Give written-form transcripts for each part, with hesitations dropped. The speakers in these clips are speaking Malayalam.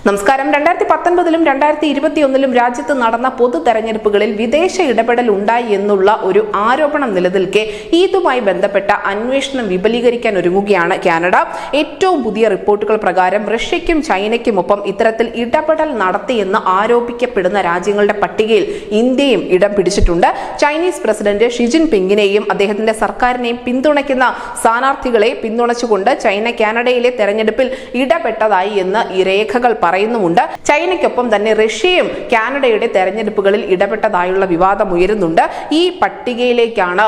നമസ്കാരം. 2019-ലും 2021-ലും രാജ്യത്ത് നടന്ന പൊതു തെരഞ്ഞെടുപ്പുകളിൽ വിദേശ ഇടപെടൽ ഉണ്ടായി എന്നുള്ള ഒരു ആരോപണം നിലനിൽക്കെ ഇതുമായി ബന്ധപ്പെട്ട അന്വേഷണം വിപുലീകരിക്കാൻ ഒരുങ്ങുകയാണ് കാനഡ. ഏറ്റവും പുതിയ റിപ്പോർട്ടുകൾ പ്രകാരം റഷ്യയ്ക്കും ചൈനയ്ക്കുമൊപ്പം ഇത്തരത്തിൽ ഇടപെടൽ നടത്തിയെന്ന് ആരോപിക്കപ്പെടുന്ന രാജ്യങ്ങളുടെ പട്ടികയിൽ ഇന്ത്യയും ഇടം പിടിച്ചിട്ടുണ്ട്. ചൈനീസ് പ്രസിഡന്റ് ഷി ജിൻപിങ്ങിനെയും അദ്ദേഹത്തിന്റെ സർക്കാരിനെയും പിന്തുണയ്ക്കുന്ന സ്ഥാനാർത്ഥികളെ പിന്തുണച്ചുകൊണ്ട് ചൈന കാനഡയിലെ തെരഞ്ഞെടുപ്പിൽ ഇടപെട്ടതായി എന്ന് ഈ രേഖകൾ പറയുന്നുമുണ്ട്. ചൈനയ്ക്കൊപ്പം തന്നെ റഷ്യയും കാനഡയുടെ തെരഞ്ഞെടുപ്പുകളിൽ ഇടപെട്ടതായുള്ള വിവാദം ഉയരുന്നുണ്ട്. ഈ പട്ടികയിലേക്കാണ്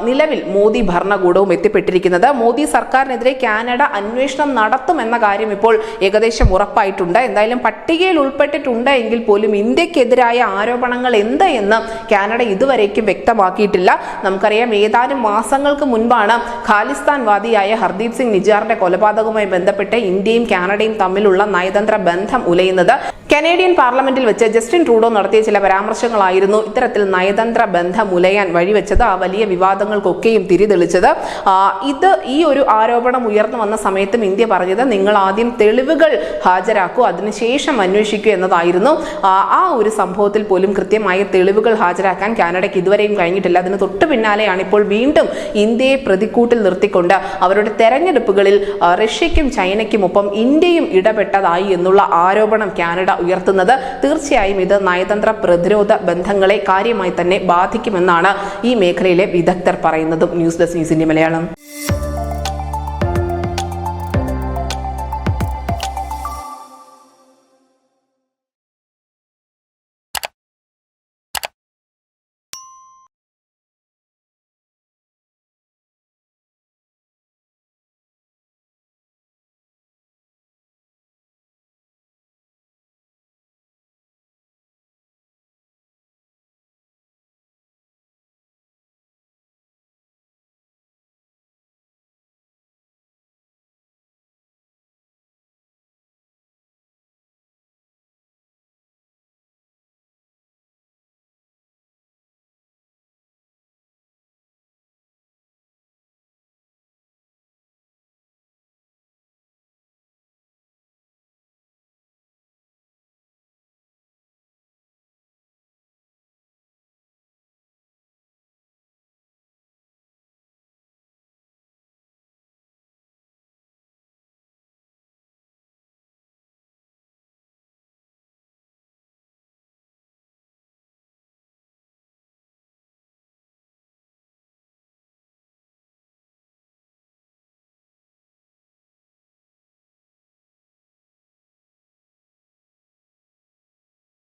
നിലവിൽ മോദി ഭരണകൂടവും എത്തിപ്പെട്ടിരിക്കുന്നത്. മോദി സർക്കാരിനെതിരെ കാനഡ അന്വേഷണം നടത്തുമെന്ന കാര്യം ഇപ്പോൾ ഏകദേശം ഉറപ്പായിട്ടുണ്ട്. എന്തായാലും പട്ടികയിൽ ഉൾപ്പെട്ടിട്ടുണ്ട് എങ്കിൽ പോലും ഇന്ത്യക്കെതിരായ ആരോപണങ്ങൾ എന്ത് എന്ന് കാനഡ ഇതുവരേക്കും വ്യക്തമാക്കിയിട്ടില്ല. നമുക്കറിയാം, ഏതാനും മാസങ്ങൾക്ക് മുൻപാണ് ഖാലിസ്ഥാൻവാദിയായ ഹർദീപ് സിംഗ് നിജാറിന്റെ കൊലപാതകവുമായി ബന്ധപ്പെട്ട് ഇന്ത്യയും കാനഡയും തമ്മിലുള്ള നയതന്ത്ര ബന്ധം ഉലയുന്നത്. കനേഡിയൻ പാർലമെന്റിൽ വെച്ച് ജസ്റ്റിൻ ട്രൂഡോ നടത്തിയ ചില പരാമർശങ്ങളായിരുന്നു ഇത്തരത്തിൽ നയതന്ത്ര ബന്ധം ഉലയാൻ വഴിവെച്ചത്, ആ വലിയ വിവാദങ്ങൾക്കൊക്കെയും തിരിതെളിച്ചത്. ഈ ഒരു ആരോപണം ഉയർന്നു വന്ന സമയത്തും ഇന്ത്യ പറഞ്ഞത്, നിങ്ങൾ ആദ്യം തെളിവുകൾ ഹാജരാക്കൂ, അതിനുശേഷം അന്വേഷിക്കൂ എന്നതായിരുന്നു. ആ ഒരു സംഭവത്തിൽ പോലും കൃത്യമായ തെളിവുകൾ ഹാജരാക്കാൻ കാനഡയ്ക്ക് ഇതുവരെയും കഴിഞ്ഞിട്ടില്ല. അതിന് തൊട്ടു പിന്നാലെയാണ് ഇപ്പോൾ വീണ്ടും ഇന്ത്യയെ പ്രതിക്കൂട്ടിൽ നിർത്തിക്കൊണ്ട് അവരുടെ തെരഞ്ഞെടുപ്പുകളിൽ റഷ്യയ്ക്കും ചൈനയ്ക്കുമൊപ്പം ഇന്ത്യയും ഇടപെട്ടതായി എന്നുള്ള ആരോപണം കാനഡ ഉയർത്തുന്നത്. തീർച്ചയായും ഇത് നയതന്ത്ര പ്രതിരോധ ബന്ധങ്ങളെ കാര്യമായി തന്നെ ബാധിക്കുമെന്നാണ് ഈ മേഖലയിലെ വിദഗ്ധർ പറയുന്നതും. News desk news India Malayalam.